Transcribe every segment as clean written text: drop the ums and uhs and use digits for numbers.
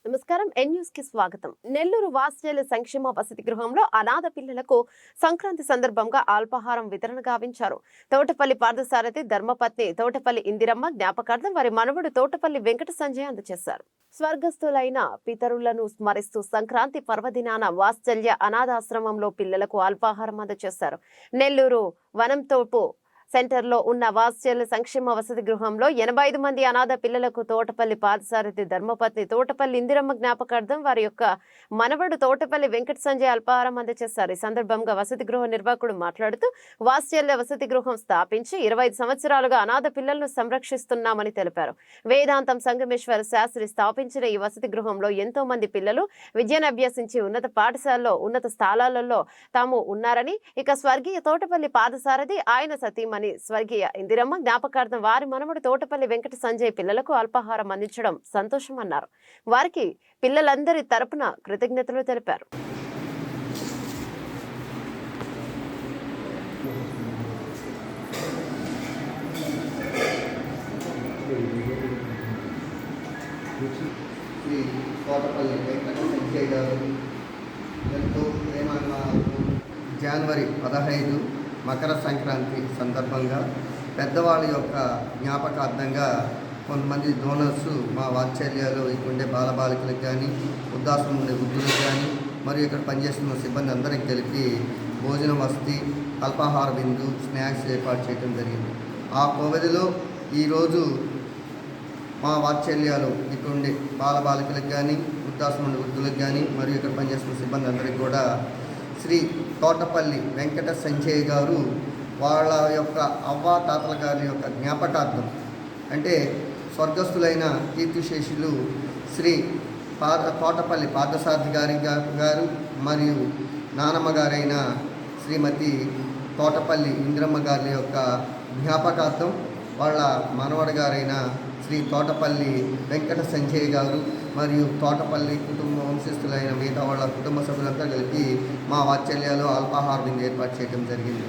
నమస్కారం. ఎన్ న్యూస్ కి స్వాగతం. నెల్లూరు వాత్సల్య సంక్షేమ వసతి గృహంలో అనాథ పిల్లలకు సంక్రాంతి సందర్భంగా అల్పాహారం వితరణ గావించారు. తోటపల్లి పార్థసారథి ధర్మపత్ని తోటపల్లి ఇందిరమ్మ జ్ఞాపకార్థం వారి మనవడు తోటపల్లి వెంకట సంజయ్ అందజేశారు. స్వర్గస్థులైన పితరులను స్మరిస్తూ సంక్రాంతి పర్వదినాన వాత్సల్య అనాథాశ్రమంలో పిల్లలకు అల్పాహారం అందజేశారు. నెల్లూరు వనంతోపు సెంటర్లో ఉన్న వాత్సల్య సంక్షేమ వసతి గృహంలో 85 మంది అనాథ పిల్లలకు తోటపల్లి పార్థసారథి ధర్మపత్ని తోటపల్లి ఇందిరమ్మ జ్ఞాపకార్థం వారి యొక్క మనవడు తోటపల్లి వెంకట సంజయ్ అల్పాహారం అందజేశారు. ఈ సందర్భంగా వసతి గృహ నిర్వాహకుడు మాట్లాడుతూ వాత్సల్య వసతి గృహం స్థాపించి 25 సంవత్సరాలుగా అనాథ పిల్లలను సంరక్షిస్తున్నామని తెలిపారు. వేదాంతం సంగమేశ్వర శాస్త్రి స్థాపించిన ఈ వసతి గృహంలో ఎంతో మంది పిల్లలు విద్యను అభ్యసించి ఉన్నత పాఠశాలలో ఉన్నత స్థానాలలో తాము ఉన్నారని, ఇక స్వర్గీయ తోటపల్లి పార్థసారథి ఆయన సతీమణి స్వర్గీయ ఇందిరమ్మ జ్ఞాపకార్థం వారి మనవడు తోటపల్లి వెంకట సంజయ్ పిల్లలకు అల్పాహారం అందించడం సంతోషం అన్నారు. వారికి పిల్లలందరి తరపున కృతజ్ఞతలు తెలిపారు. జనవరి 15 మకర సంక్రాంతి సందర్భంగా పెద్దవాళ్ళ యొక్క జ్ఞాపకార్థంగా కొంతమంది డోనర్స్ మా వాత్సల్యాలు ఇక్కడ ఉండే బాలబాలికలకు కానీ, వృద్ధాశ్రమం ఉండే వృద్ధులకు కానీ, మరియు ఇక్కడ పనిచేస్తున్న సిబ్బంది అందరికీ తెలిపి భోజన వసతి, అల్పాహార విందు, స్నాక్స్ ఏర్పాటు చేయడం జరిగింది. ఆ వ్యవధిలో ఈరోజు మా వాత్సల్యాలు ఇక్కడ ఉండే బాలబాలికలకు కానీ, వృద్ధాశ్రమం ఉండే వృద్ధులకు కానీ, మరియు ఇక్కడ పనిచేస్తున్న సిబ్బంది అందరికీ కూడా శ్రీ తోటపల్లి వెంకట సంజయ్ గారు వాళ్ళ యొక్క అవ్వాతాతల గారి యొక్క జ్ఞాపకార్థం, అంటే స్వర్గస్థులైన కీర్తిశేషులు శ్రీ తోటపల్లి పార్థసారథి గారు మరియు నానమ్మ గారైన శ్రీమతి తోటపల్లి ఇందిరమ్మ గారి యొక్క జ్ఞాపకార్థం వాళ్ళ మనవడు గారైన శ్రీ తోటపల్లి వెంకట సంజయ్ గారు మరియు తోటపల్లి కుటుంబ వంశస్థులైన మిగతా వాళ్ళ కుటుంబ సభ్యులంతా కలిపి మా వాత్సల్యాలు అల్పాహార విందు ఏర్పాటు చేయడం జరిగింది.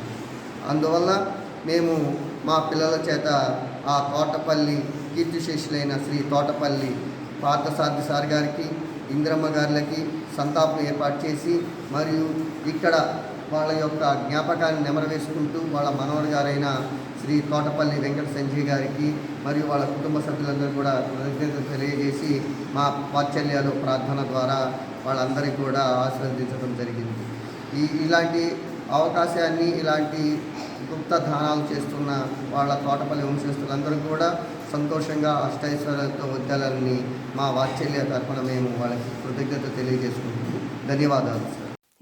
అందువల్ల మేము మా పిల్లల చేత ఆ తోటపల్లి కీర్తిశేషులైన శ్రీ తోటపల్లి పార్థసారథి సార్ గారికి, ఇందిరమ్మ గారులకి సంతాపం ఏర్పాటు చేసి, మరియు ఇక్కడ వాళ్ళ యొక్క జ్ఞాపకాన్ని నెమరవేసుకుంటూ వాళ్ళ మనవడు గారైన శ్రీ తోటపల్లి వెంకట సంజయ్ గారికి మరియు వాళ్ళ కుటుంబ సభ్యులందరూ కూడా కృతజ్ఞతలు తెలియజేసి మా వాత్సల్యాలు ప్రార్థన ద్వారా వాళ్ళందరికీ కూడా ఆశీర్వదించడం జరిగింది. ఇలాంటి అవకాశాన్ని, ఇలాంటి గుప్త దానాలు చేస్తున్న వాళ్ళ తోటపల్లి వంశస్థులందరూ కూడా సంతోషంగా అష్టైశ్వర్యాలతో వద్దాలని మా వాత్సల్య తరఫున మేము వాళ్ళకి కృతజ్ఞత తెలియజేసుకుంటున్నాము. ధన్యవాదాలు.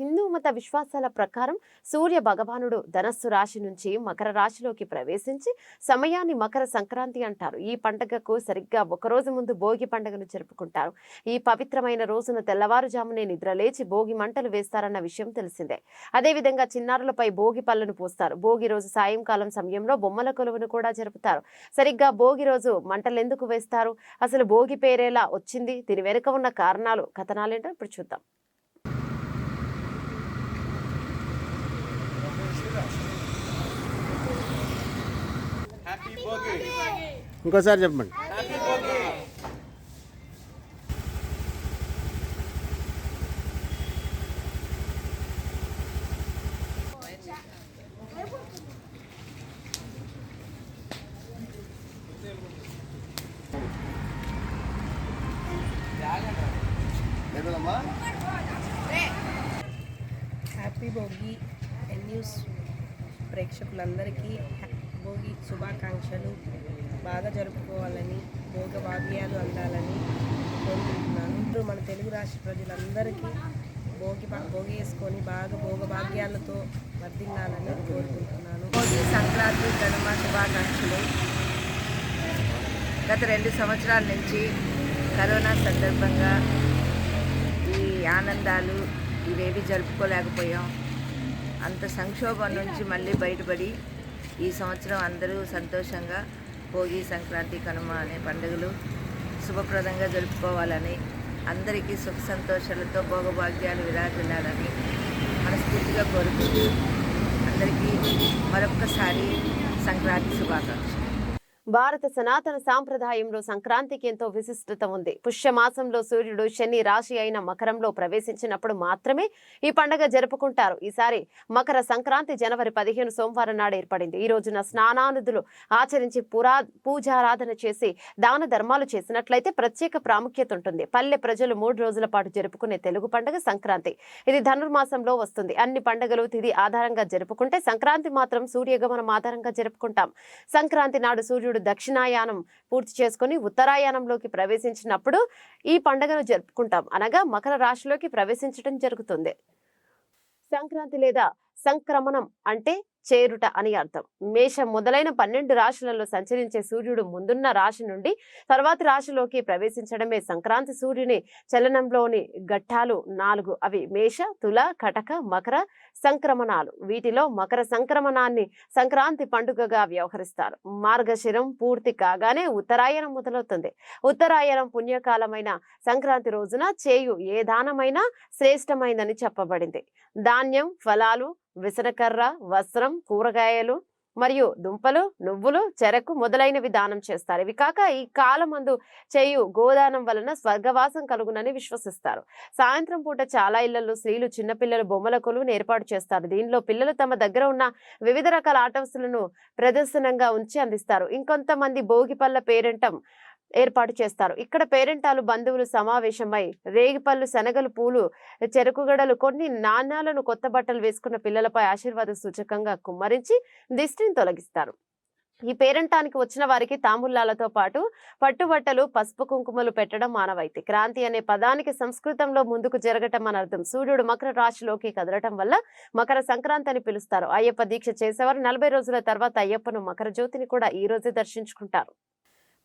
హిందూ మత విశ్వాసాల ప్రకారం సూర్య భగవానుడు ధనస్సు రాశి నుంచి మకర రాశిలోకి ప్రవేశించి సమయాన్ని మకర సంక్రాంతి అంటారు. ఈ పండుగకు సరిగ్గా ఒకరోజు ముందు భోగి పండుగను జరుపుకుంటారు. ఈ పవిత్రమైన రోజున తెల్లవారుజామునే నిద్రలేచి భోగి మంటలు వేస్తారన్న విషయం తెలిసిందే. అదేవిధంగా చిన్నారులపై భోగి పళ్ళను పూస్తారు. భోగి రోజు సాయంకాలం సమయంలో బొమ్మల కొలువును కూడా జరుపుతారు. సరిగ్గా భోగి రోజు మంటలెందుకు వేస్తారు, అసలు భోగి పేరేలా వచ్చింది, దీని వెనుక ఉన్న కారణాలు, కథనాలేంటో ఇప్పుడు చూద్దాం. ఇంకోసారి చెప్పండి. హ్యాపీ భోగి. ఎన్ న్యూస్ ప్రేక్షకులందరికీ భోగి శుభాకాంక్షలు. బాగా జరుపుకోవాలని, భోగ భాగ్యాలు అందాలని కోరుకుంటున్నాను. ఇప్పుడు మన తెలుగు రాష్ట్ర ప్రజలందరికీ భోగి వేసుకొని బాగా భోగ భాగ్యాలతో వర్ధిల్లాలని కోరుకుంటున్నాను. భోగి సంక్రాంతి కనుమ శుభాకాంక్షలు. గత 2 సంవత్సరాల నుంచి కరోనా సందర్భంగా ఈ ఆనందాలు ఇవేవి జరుపుకోలేకపోయాం. అంత సంక్షోభం నుంచి మళ్ళీ బయటపడి ఈ సంవత్సరం అందరూ సంతోషంగా భోగి, సంక్రాంతి, కనుమ అనే పండుగలు శుభప్రదంగా జరుపుకోవాలని, అందరికీ సుఖ సంతోషాలతో భోగభాగ్యాలు విరాజిల్లాలని మనస్ఫూర్తిగా కోరుకుంటూ అందరికీ మరొక్కసారి సంక్రాంతి శుభాకాంక్షలు. భారత సనాతన సాంప్రదాయంలో సంక్రాంతికి ఎంతో విశిష్టత ఉంది. పుష్యమాసంలో సూర్యుడు శని రాశి అయిన మకరంలో ప్రవేశించినప్పుడు మాత్రమే ఈ పండుగ జరుపుకుంటారు. ఈసారి మకర సంక్రాంతి జనవరి 15 సోమవారం నాడు ఏర్పడింది. ఈ రోజున స్నానాదులు ఆచరించి పూజారాధన చేసి దాన ధర్మాలు చేసినట్లయితే ప్రత్యేక ప్రాముఖ్యత ఉంటుంది. పల్లె ప్రజలు 3 రోజుల పాటు జరుపుకునే తెలుగు పండుగ సంక్రాంతి. ఇది ధనుర్మాసంలో వస్తుంది. అన్ని పండుగలు తిథి ఆధారంగా జరుపుకుంటే సంక్రాంతి మాత్రం సూర్యగమనం ఆధారంగా జరుపుకుంటాం. సంక్రాంతి నాడు సూర్యుడు దక్షిణాయానం పూర్తి చేసుకుని ఉత్తరాయణంలోకి ప్రవేశించినప్పుడు ఈ పండుగను జరుపుకుంటాం. అనగా మకర రాశిలోకి ప్రవేశించడం జరుగుతుంది. సంక్రాంతి లేదా సంక్రమణం అంటే చేరుట అని అర్థం. మేషం మొదలైన 12 రాశులలో సంచరించే సూర్యుడు ముందున్న రాశి నుండి తర్వాతి రాశిలోకి ప్రవేశించడమే సంక్రాంతి. సూర్యుని చలనంలోని ఘట్టాలు 4. అవి మేష, తుల, కటక, మకర సంక్రమణాలు. వీటిలో మకర సంక్రమణాన్ని సంక్రాంతి పండుగగా వ్యవహరిస్తారు. మార్గశిరం పూర్తి కాగానే ఉత్తరాయణం మొదలవుతుంది. ఉత్తరాయణం పుణ్యకాలమైన సంక్రాంతి రోజున చేయు ఏ దానమైనా శ్రేష్టమైందని చెప్పబడింది. ధాన్యం, ఫలాలు, విసనకర్ర, వస్త్రం, కూరగాయలు మరియు దుంపలు, నువ్వులు, చెరకు మొదలైనవి దానం చేస్తారు. ఇవి కాక ఈ కాలమందు చేయు గోదానం వలన స్వర్గవాసం కలుగునని విశ్వసిస్తారు. సాయంత్రం పూట చాలా ఇళ్లలో స్త్రీలు చిన్నపిల్లలు బొమ్మల కొలువును ఏర్పాటు చేస్తారు. దీనిలో పిల్లలు తమ దగ్గర ఉన్న వివిధ రకాల ఆట వస్తువులను ప్రదర్శనంగా ఉంచి అందిస్తారు. ఇంకొంతమంది భోగిపళ్ళ పేరంటం ఏర్పాటు చేస్తారు. ఇక్కడ పేరెంటాలు బంధువులు సమావేశమై రేగిపళ్ళు, శనగలు, పూలు, చెరుకుగడలు, కొన్ని నాణ్యాలను, కొత్త బట్టలు వేసుకున్న పిల్లలపై ఆశీర్వాద సూచకంగా కుమ్మరించి దిష్టిని తొలగిస్తారు. ఈ పేరంటానికి వచ్చిన వారికి తాంబూలాలతో పాటు పట్టుబట్టలు, పసుపు, కుంకుమలు పెట్టడం మానవాయితీ. క్రాంతి అనే పదానికి సంస్కృతంలో ముందుకు జరగటం అని అర్థం. సూర్యుడు మకర రాశిలోకి కదలటం వల్ల మకర సంక్రాంతి అని పిలుస్తారు. అయ్యప్ప దీక్ష చేసేవారు 40 రోజుల తర్వాత అయ్యప్పను మకర జ్యోతిని కూడా ఈ రోజే దర్శించుకుంటారు.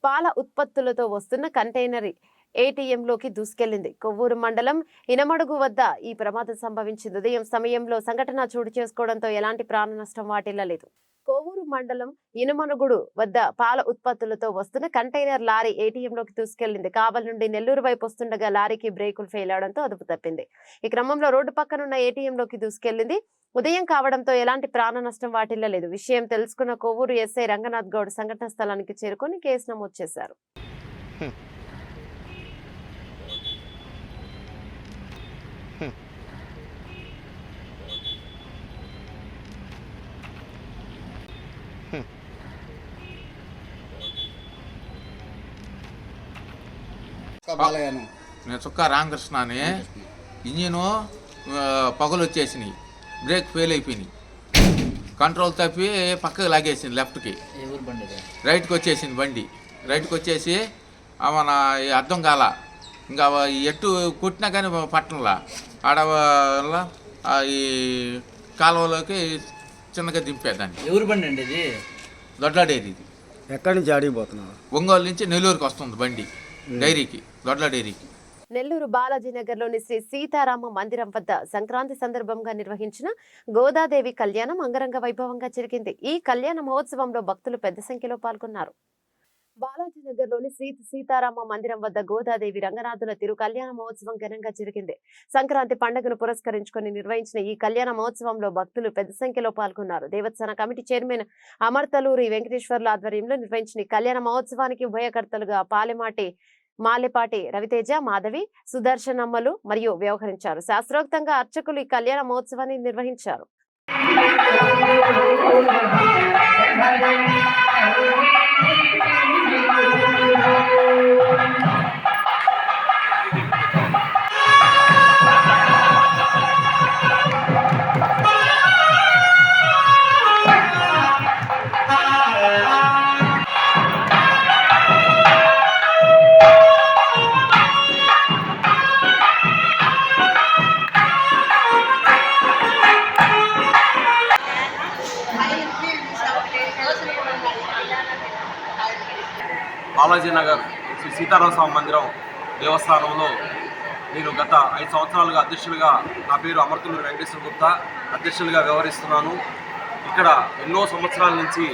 పాల ఉత్పత్తులతో వస్తున్న కంటైనర్ ఏటీఎంలోకి దూసుకెళ్లింది. కొవ్వూరు మండలం ఇనమడుగు వద్ద ఈ ప్రమాదం సంభవించింది. ఉదయం సమయంలో సంఘటన చోటు చేసుకోవడంతో ఎలాంటి ప్రాణ నష్టం వాటిల్లలేదు. కొవ్వూరు మండలం ఇనమనుగుడు వద్ద పాల ఉత్పత్తులతో వస్తున్న కంటైనర్ లారీ ఏటీఎంలోకి దూసుకెళ్లింది. కావలి నుండి నెల్లూరు వైపు వస్తుండగా లారీకి బ్రేకులు ఫెయిల్ అవడంతో అదుపు తప్పింది. ఈ క్రమంలో రోడ్డు పక్కనున్న ఏటీఎంలోకి దూసుకెళ్లింది. ఉదయం కావడంతో ఎలాంటి ప్రాణ నష్టం వాటిల్లలేదు. విషయం తెలుసుకున్న కొవ్వూరు ఎస్ఐ రంగనాథ్ గౌడ్ సంఘటన స్థలానికి చేరుకొని కేసు నమోదు చేశారు. నేను చుక్కా రామకృష్ణ అని. ఇంజిను పగలు వచ్చేసినాయి, బ్రేక్ ఫెయిల్ అయిపోయినాయి, కంట్రోల్ తప్పి పక్కకు లాగేసింది, లెఫ్ట్కి రైట్కి వచ్చేసింది బండి. రైట్కి వచ్చేసి మన అర్థం కాల, ఇంకా ఎట్టు కొట్టినా కానీ పట్టణంలా ఆడ ఈ కాలువలోకి చిన్నగా దింపేదాన్ని. ఎవరు బండి అండి ఇది? దొడ్లాడేది. ఇది ఎక్కడి నుంచి అడిగిపోతున్నారు? ఒంగోలు నుంచి నెల్లూరుకి వస్తుంది బండి, డైరీకి, దొడ్ల డైరీకి. నెల్లూరు బాలాజీనగర్లోని శ్రీ సీతారామ మందిరం వద్ద సంక్రాంతి సందర్భంగా నిర్వహించిన గోదాదేవి కళ్యాణం అంగరంగ వైభవంగా జరిగింది. ఈ కళ్యాణ మహోత్సవంలో భక్తులు పెద్ద సంఖ్యలో పాల్గొన్నారు. బాలాజీనగర్లోని శ్రీ సీతారామ మందిరం వద్ద గోదాదేవి రంగనాథుల తిరు కళ్యాణ మహోత్సవం ఘనంగా జరిగింది. సంక్రాంతి పండుగను పురస్కరించుకొని నిర్వహించిన ఈ కళ్యాణ మహోత్సవంలో భక్తులు పెద్ద సంఖ్యలో పాల్గొన్నారు. దేవస్థాన కమిటీ చైర్మన్ అమర్తలూరి వెంకటేశ్వర్ల ఆధ్వర్యంలో నిర్వహించిన ఈ కళ్యాణ మహోత్సవానికి ఉభయకర్తలుగా మాలెపాటి రవితేజ, మాధవి, సుదర్శనమ్మలు మరియు వ్యవహరించారు. శాస్త్రోక్తంగా అర్చకులు ఈ కళ్యాణ మహోత్సవాన్ని నిర్వహించారు. బాలాజీనగర్ శ్రీ సీతారామ స్వామి మందిరం దేవస్థానంలో నేను గత 5 సంవత్సరాలుగా అధ్యక్షులుగా, నా పేరు అమర్తలూరి వెంకటేశ్వర గుప్తా, అధ్యక్షులుగా వ్యవహరిస్తున్నాను. ఇక్కడ ఎన్నో సంవత్సరాల నుంచి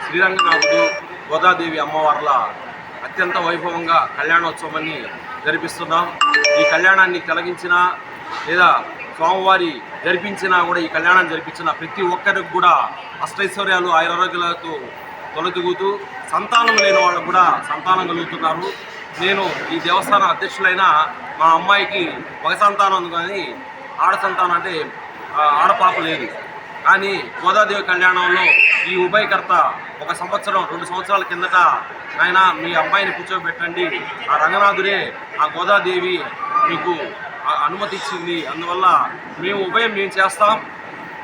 శ్రీరంగనాథుడు, గోదాదేవి అమ్మవార్ల అత్యంత వైభవంగా కళ్యాణోత్సవాన్ని జరిపిస్తున్నాం. ఈ కళ్యాణాన్ని కలిగించిన లేదా స్వామివారి జరిపించినా కూడా, ఈ కళ్యాణాన్ని జరిపించిన ప్రతి ఒక్కరికి కూడా అష్టైశ్వర్యాలు, ఆయురారోగ్యాలతో తొలతూగుతూ సంతానం లేని వాళ్ళకు కూడా సంతానం కలుగుతున్నారు. నేను ఈ దేవస్థాన అధ్యక్షులైన మా అమ్మాయికి ఒక సంతానం ఉంది, కానీ ఆడ సంతానం అంటే ఆడపాప లేదు. కానీ గోదాదేవి కళ్యాణంలో ఈ ఉభయకర్త 1 సంవత్సరం 2 సంవత్సరాల కిందట ఆయన మీ అమ్మాయిని కూర్చోబెట్టండి, ఆ రంగనాథుడే ఆ గోదాదేవి మీకు అనుమతి ఇచ్చింది, అందువల్ల మేము ఉభయం చేస్తాం,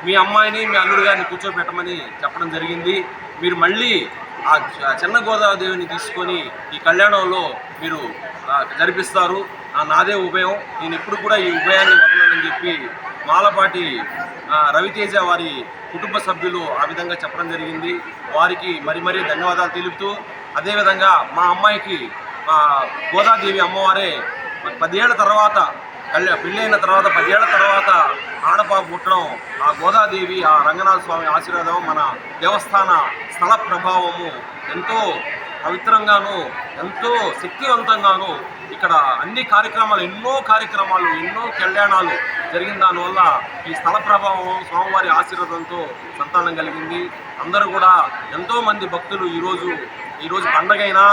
మీ అమ్మాయిని మీ అల్లుడు గారిని కూర్చోబెట్టమని చెప్పడం జరిగింది. మీరు మళ్ళీ ఆ చిన్న గోదాదేవిని తీసుకొని ఈ కళ్యాణంలో మీరు జరిపిస్తారు. నాదే ఉభయం, నేను ఎప్పుడు కూడా ఈ ఉభయాన్ని వదలనని చెప్పి మాలపాటి రవితేజ వారి కుటుంబ సభ్యులు ఆ విధంగా చెప్పడం జరిగింది. వారికి మరీ ధన్యవాదాలు తెలుపుతూ, అదేవిధంగా మా అమ్మాయికి గోదాదేవి అమ్మవారే 10 ఏళ్ల తర్వాత పెళ్ళైన తర్వాత 10 ఏళ్ల తర్వాత ఆడపాప పుట్టడం, ఆ గోదాదేవి ఆ రంగనాథ స్వామి ఆశీర్వాదం, మన దేవస్థాన స్థల ప్రభావము ఎంతో పవిత్రంగాను ఎంతో శక్తివంతంగాను ఇక్కడ అన్ని కార్యక్రమాలు ఎన్నో కళ్యాణాలు జరిగిన దానివల్ల ఈ స్థల ప్రభావం స్వామివారి ఆశీర్వాదంతో సంతానం కలిగింది. అందరూ కూడా ఎంతోమంది భక్తులు ఈరోజు పండగైనా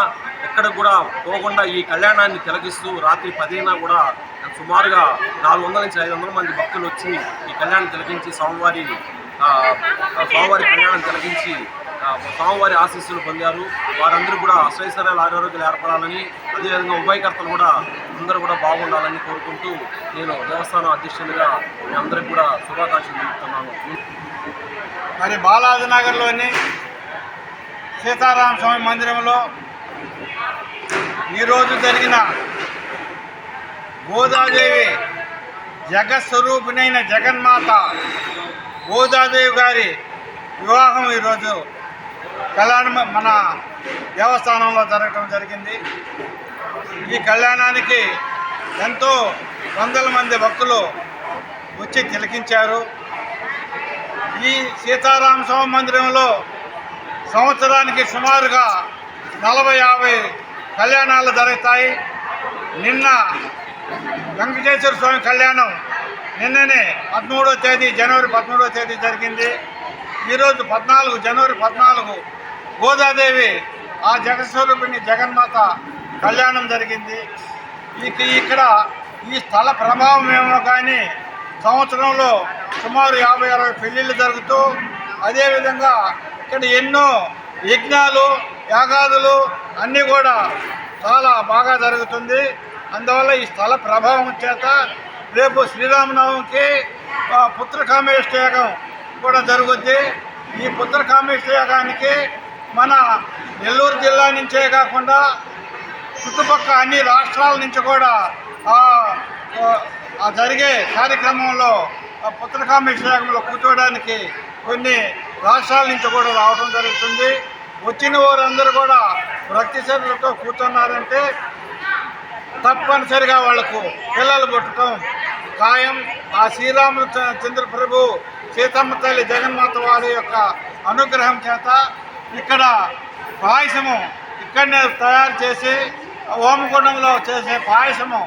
ఎక్కడ కూడా పోకుండా ఈ కళ్యాణాన్ని తిలకిస్తూ రాత్రి 10 అయినా కూడా సుమారుగా 400 నుంచి 500 మంది భక్తులు వచ్చి ఈ కళ్యాణం తిలకించి స్వామివారి కళ్యాణం తిలకించి స్వామివారి ఆశీస్సులు పొందారు. వారందరూ కూడా అశ్వైశ్వర్యాలు ఆరోగ్యాలు ఏర్పడాలని, అదేవిధంగా ఉభయకర్తలు కూడా అందరూ కూడా బాగుండాలని కోరుకుంటూ నేను దేవస్థానం అధ్యక్షునిగా మీ అందరికీ కూడా శుభాకాంక్షలు తెలుపుతున్నాను. మరి బాలాజీ నగర్లోని సీతారామ స్వామి మందిరంలో ఈరోజు జరిగిన గోదాదేవి జగస్వరూపిణైన జగన్మాత గోదాదేవి గారి వివాహం ఈరోజు కళ్యాణం మన దేవస్థానంలో జరగటం జరిగింది. ఈ కళ్యాణానికి ఎంతో వందల మంది భక్తులు వచ్చి తిలకించారు. ఈ సీతారామ స్వామి మందిరంలో సంవత్సరానికి సుమారుగా 40-50 కళ్యాణాలు జరుగుతాయి. నిన్న వెంకటేశ్వర స్వామి కళ్యాణం నిన్ననే జనవరి 13వ తేదీ జరిగింది. ఈరోజు జనవరి 14 గోదాదేవి ఆ జగస్వరూపిణి జగన్మాత కళ్యాణం జరిగింది. ఇక్కడ ఈ స్థల ప్రభావం ఏమో కానీ సంవత్సరంలో సుమారు 50-60 పెళ్ళిళ్ళు జరుగుతూ, అదేవిధంగా ఇక్కడ ఎన్నో యజ్ఞాలు యాగాదులు అన్నీ కూడా చాలా బాగా జరుగుతుంది. అందువల్ల ఈ స్థల ప్రభావం చేత రేపు శ్రీరామనవమికి పుత్రకామేష్టి యాగం కూడా జరుగుద్ది. ఈ పుత్రకామేష్టి యాగానికి మన నెల్లూరు జిల్లా నుంచే కాకుండా చుట్టుపక్కల అన్ని రాష్ట్రాల నుంచి కూడా జరిగే కార్యక్రమంలో పుత్రకామేష్టి యాగంలో కూర్చోవడానికి కొన్ని రాష్ట్రాల నుంచి కూడా రావడం జరుగుతుంది. వచ్చిన వారందరూ కూడా భక్తి శ్రద్ధలతో కూర్చున్నారంటే తప్పనిసరిగా వాళ్లకు పిల్లలు పుట్టడం ఖాయం. ఆ శ్రీరామచంద్ర ప్రభు సీతమ్మ తల్లి జగన్మాత వారి యొక్క అనుగ్రహం చేత ఇక్కడ పాయసము ఇక్కడనే తయారు చేసి హోమగుండంలో చేసే పాయసము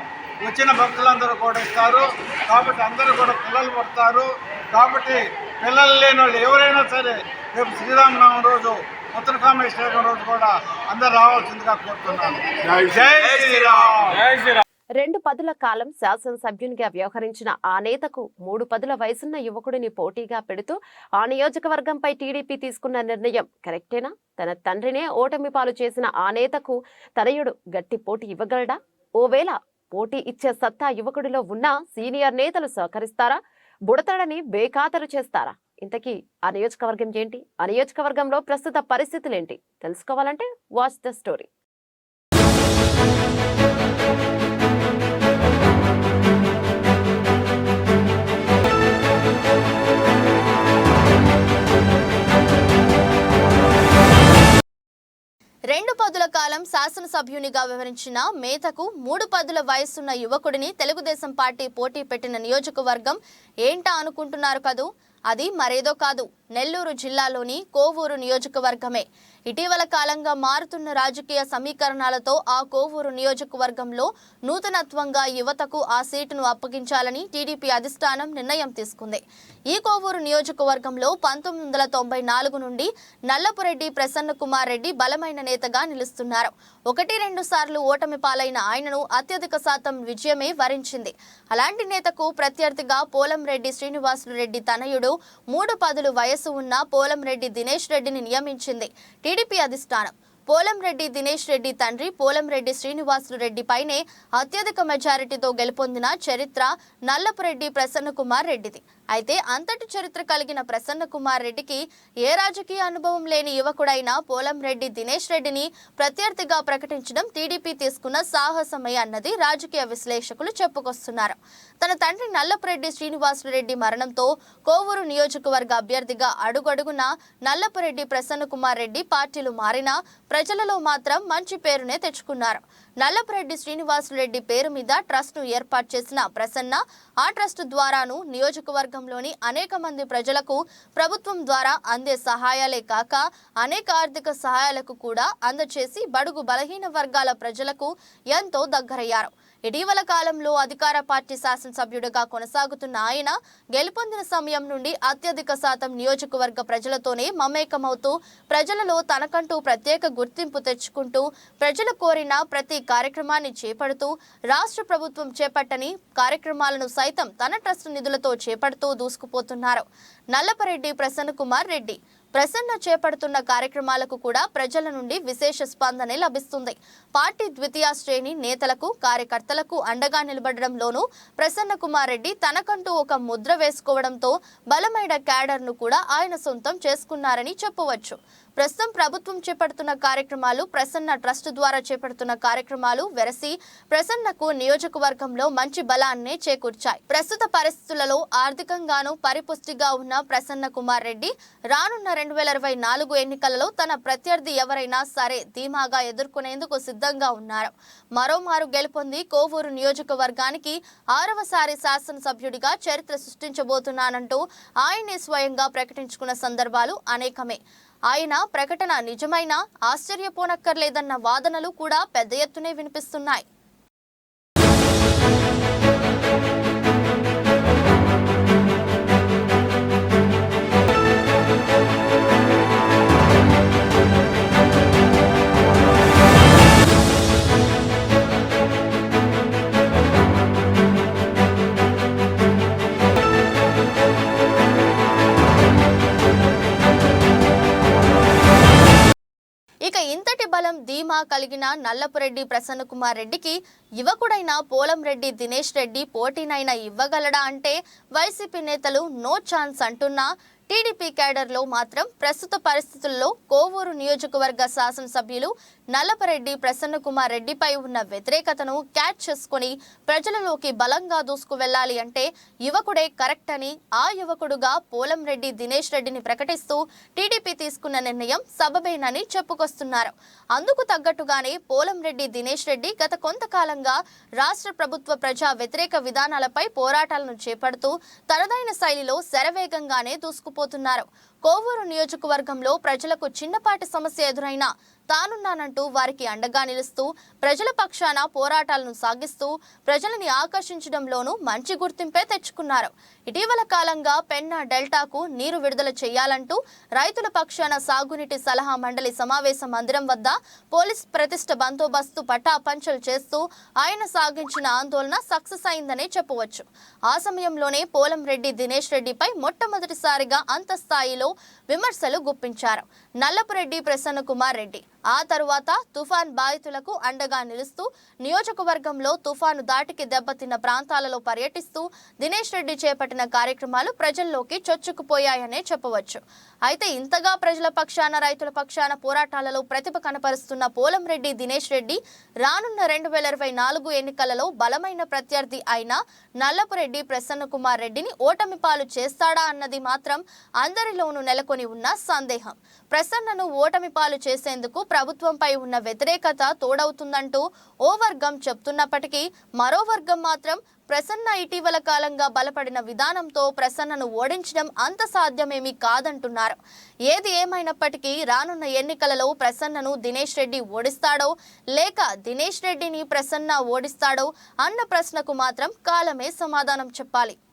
వచ్చిన భక్తులందరూ కూడా ఇస్తారు. కాబట్టి అందరూ కూడా పిల్లలు పుడతారు. కాబట్టి పిల్లలు లేని వాళ్ళు ఎవరైనా సరే రేపు శ్రీరామనవమి రోజు పుత్రకామేష్టి యాగం రోజు కూడా అందరూ రావాల్సిందిగా కోరుతున్నాను. జై శ్రీరామ్. 2 పదుల కాలం శాసనసభ్యునిగా వ్యవహరించిన ఆ నేతకు 3 పదుల వయసున్న యువకుడిని పోటీగా పెడుతూ ఆ నియోజకవర్గంపై టీడీపీ తీసుకున్న నిర్ణయం కరెక్టేనా? తన తండ్రినే ఓటమి పాలు చేసిన ఆ నేతకు తనయుడు గట్టి పోటీ ఇవ్వగలడా? ఓవేళ పోటీ ఇచ్చే సత్తా యువకుడిలో ఉన్నా సీనియర్ నేతలు సహకరిస్తారా? బుడతడని బేఖాతరు చేస్తారా? ఇంతకీ ఆ నియోజకవర్గం ఏంటి? ఆ నియోజకవర్గంలో ప్రస్తుత పరిస్థితులేంటి? తెలుసుకోవాలంటే వాచ్ ద స్టోరీ. రెండు పదుల కాలం శాసనసభ్యునిగా వ్యవహరించిన మేతకు 3 పదుల వయసున్న యువకుడిని తెలుగుదేశం పార్టీ పోటీ పెట్టిన నియోజకవర్గం ఏంటా అనుకుంటున్నారు కదూ? అది మరేదో కాదు, నెల్లూరు జిల్లాలోని కోవూరు నియోజకవర్గమే. ఇటీవల కాలంగా మారుతున్న రాజకీయ సమీకరణాలతో ఆ కోవూరు నియోజకవర్గంలో నూతనత్వంగా యువతకు ఆ సీటును అప్పగించాలని టీడీపీ అధిష్టానం నిర్ణయం తీసుకుంది. ఈ కోవూరు నియోజకవర్గంలో 1994 నుండి నల్లపురెడ్డి ప్రసన్న కుమార్ రెడ్డి బలమైన నేతగా నిలుస్తున్నారు. 1-2 సార్లు ఓటమి పాలైన ఆయనను అత్యధిక శాతం విజయమే వరించింది. అలాంటి నేతకు ప్రత్యర్థిగా పోలంరెడ్డి శ్రీనివాసులు రెడ్డి తనయుడు 3 పదుల వయసు ఉన్న పోలంరెడ్డి దినేష్ రెడ్డిని నియమించింది టీడీపీ అధిష్టానం. పోలంరెడ్డి దినేష్ రెడ్డి తండ్రి పోలంరెడ్డి శ్రీనివాసులు రెడ్డి పైనే అత్యధిక మెజారిటీతో గెలుపొందిన చరిత్ర నల్లపురెడ్డి ప్రసన్న కుమార్ రెడ్డిది. అయితే అంతటి చరిత్ర కలిగిన ప్రసన్న కుమార్ రెడ్డికి ఏ రాజకీయ అనుభవం లేని యువకుడైన పోలంరెడ్డి దినేష్ రెడ్డిని ప్రత్యర్థిగా ప్రకటించడం టీడీపీ తీసుకున్న సాహసమే అన్నది రాజకీయ విశ్లేషకులు చెప్పుకొస్తున్నారు. తన తండ్రి నల్లపురెడ్డి శ్రీనివాసులు రెడ్డి మరణంతో కోవూరు నియోజకవర్గ అభ్యర్థిగా అడుగడుగున నల్లపురెడ్డి ప్రసన్న కుమార్ రెడ్డి పార్టీలు మారినా ప్రజలలో మాత్రం మంచి పేరునే తెచ్చుకున్నారు. నల్లపురెడ్డి శ్రీనివాసులు రెడ్డి పేరు మీద ట్రస్ట్ను ఏర్పాటు చేసిన ప్రసన్న ఆ ట్రస్ట్ ద్వారాను నియోజకవర్గంలోని అనేక మంది ప్రజలకు ప్రభుత్వం ద్వారా అందే సహాయాలే కాక అనేక ఆర్థిక సహాయాలకు కూడా అందచేసి బడుగు బలహీన వర్గాల ప్రజలకు ఎంతో దగ్గరయ్యారు. ఇటీవల కాలంలో అధికార పార్టీ శాసనసభ్యుడిగా కొనసాగుతున్న ఆయన గెలుపొందిన సమయం నుండి అత్యధిక శాతం నియోజకవర్గ ప్రజలతోనే మమేకమవుతూ ప్రజలలో తనకంటూ ప్రత్యేక గుర్తింపు తెచ్చుకుంటూ ప్రజలు కోరిన ప్రతి కార్యక్రమాన్ని చేపడుతూ రాష్ట్ర ప్రభుత్వం చేపట్టని కార్యక్రమాలను సైతం తన ట్రస్ట్ నిధులతో చేపడుతూ దూసుకుపోతున్నారు నల్లపురెడ్డి ప్రసన్న కుమార్ రెడ్డి. ప్రసన్న చేపడుతున్న కార్యక్రమాలకు కూడా ప్రజల నుండి విశేష స్పందనే లభిస్తుంది. పార్టీ ద్వితీయ శ్రేణి నేతలకు కార్యకర్తలకు అండగా నిలబడడంలోనూ ప్రసన్న కుమార్ రెడ్డి తనకంటూ ఒక ముద్ర వేసుకోవడంతో బలమైన క్యాడర్ను కూడా ఆయన సొంతం చేసుకున్నారని చెప్పవచ్చు. ప్రస్తుతం ప్రభుత్వం చేపడుతున్న కార్యక్రమాలు ప్రసన్న ట్రస్ట్ ద్వారా చేపడుతున్న కార్యక్రమాలు వెరసి ప్రసన్నకు నియోజకవర్గంలో మంచి బలాన్నే చేకూర్చాయి. ప్రస్తుత పరిస్థితులలో ఆర్థికంగానూ పరిపుష్టిగా ఉన్న ప్రసన్న కుమార్ రెడ్డి రానున్న 2024 ఎన్నికలలో తన ప్రత్యర్థి ఎవరైనా సరే ధీమాగా ఎదుర్కొనేందుకు సిద్ధంగా ఉన్నారు. మరోమారు గెలుపొంది కోవూరు నియోజకవర్గానికి 6వసారి శాసనసభ్యుడిగా చరిత్ర సృష్టించబోతున్నానంటూ ఆయనే స్వయంగా ప్రకటించుకున్న సందర్భాలు అనేకమే. ఆయన ప్రకటన నిజమైన ఆశ్చర్యపోనక్కర్లేదన్న వాదనలు కూడా పెద్ద ఎత్తునే వినిపిస్తున్నాయి. ఇక ఇంతటి బలం ధీమా కలిగిన నల్లపురెడ్డి ప్రసన్న కుమార్ రెడ్డికి యువకుడైన పోలంరెడ్డి దినేష్ రెడ్డి పోటీనైనా ఇవ్వగలడా అంటే వైసీపీ నేతలు నో ఛాన్స్ అంటున్నా టీడీపీ క్యాడర్లో మాత్రం ప్రస్తుత పరిస్థితుల్లో కోవూరు నియోజకవర్గ శాసనసభ్యులు నల్లపురెడ్డి ప్రసన్న కుమార్ రెడ్డిపై ఉన్న వ్యతిరేకతను క్యాచ్ చేసుకుని ప్రజలలోకి బలంగా దూసుకు వెళ్లాలి అంటే యువకుడే కరెక్ట్ అని ఆ యువకుడుగా పోలంరెడ్డి దినేష్ రెడ్డిని ప్రకటిస్తూ టీడీపీ తీసుకున్న నిర్ణయం సబబేనని చెప్పుకొస్తున్నారు. అందుకు తగ్గట్టుగానే పోలంరెడ్డి దినేష్ రెడ్డి గత కొంతకాలంగా రాష్ట్ర ప్రభుత్వ ప్రజా వ్యతిరేక విధానాలపై పోరాటాలను చేపడుతూ తనదైన శైలిలో శరవేగంగానే దూసుకుపోతున్నారు. కోవూరు నియోజకవర్గంలో ప్రజలకు చిన్నపాటి సమస్య ఎదురైనా తానున్నానంటూ వారికి అండగా నిలుస్తూ ప్రజల పక్షాన పోరాటాలను సాగిస్తూ ప్రజలని ఆకర్షించడంలోనూ మంచి గుర్తింపే తెచ్చుకున్నారు. ఇటీవల కాలంగా పెన్నా డెల్టాకు నీరు విడుదల చేయాలంటూ రైతుల పక్షాన సాగునీటి సలహా మండలి సమావేశ మందిరం వద్ద పోలీస్ ప్రతిష్ట బందోబస్తు పటాపంచలు చేస్తూ ఆయన సాగించిన ఆందోళన సక్సెస్ అయిందనే చెప్పవచ్చు. ఆ సమయంలోనే పోలంరెడ్డి దినేష్ రెడ్డిపై మొట్టమొదటిసారిగా అంత స్థాయిలో విమర్శలు గుప్పించారు నల్లపురెడ్డి ప్రసన్న కుమార్ రెడ్డి. ఆ తరువాత తుఫాన్ బాధితులకు అండగా నిలుస్తూ నియోజకవర్గంలో తుఫాను దాటికి దెబ్బతిన్న ప్రాంతాలలో పర్యటిస్తూ దినేష్ రెడ్డి చేపట్టిన కార్యక్రమాలు ప్రజల్లోకి చొచ్చుకుపోయాయనే చెప్పవచ్చు. అయితే ఇంతగా ప్రజల పక్షాన రైతుల పక్షాన పోరాటాలలో ప్రతిభ కనపరుస్తున్న పోలంరెడ్డి దినేష్ రెడ్డి రానున్న 2024 ఎన్నికలలో బలమైన ప్రత్యర్థి అయిన నల్లపురెడ్డి ప్రసన్న కుమార్ రెడ్డిని ఓటమి పాలు చేస్తాడా అన్నది మాత్రం అందరిలోనూ నెలకొని ఉన్న సందేహం. ప్రసన్నను ఓటమి పాలు చేసేందుకు ప్రభుత్వంపై ఉన్న వ్యతిరేకత తోడవుతుందంటూ ఓ వర్గం చెప్తున్నప్పటికీ మరో వర్గం మాత్రం ప్రసన్న ఇటీవల కాలంగా బలపడిన విధానంతో ప్రసన్నను ఓడించడం అంత సాధ్యమేమీ కాదంటున్నారు. ఏది ఏమైనప్పటికీ రానున్న ఎన్నికలలో ప్రసన్నను దినేష్ రెడ్డి ఓడిస్తాడో లేక దినేష్ రెడ్డిని ప్రసన్న ఓడిస్తాడో అన్న ప్రశ్నకు మాత్రం కాలమే సమాధానం చెప్పాలి.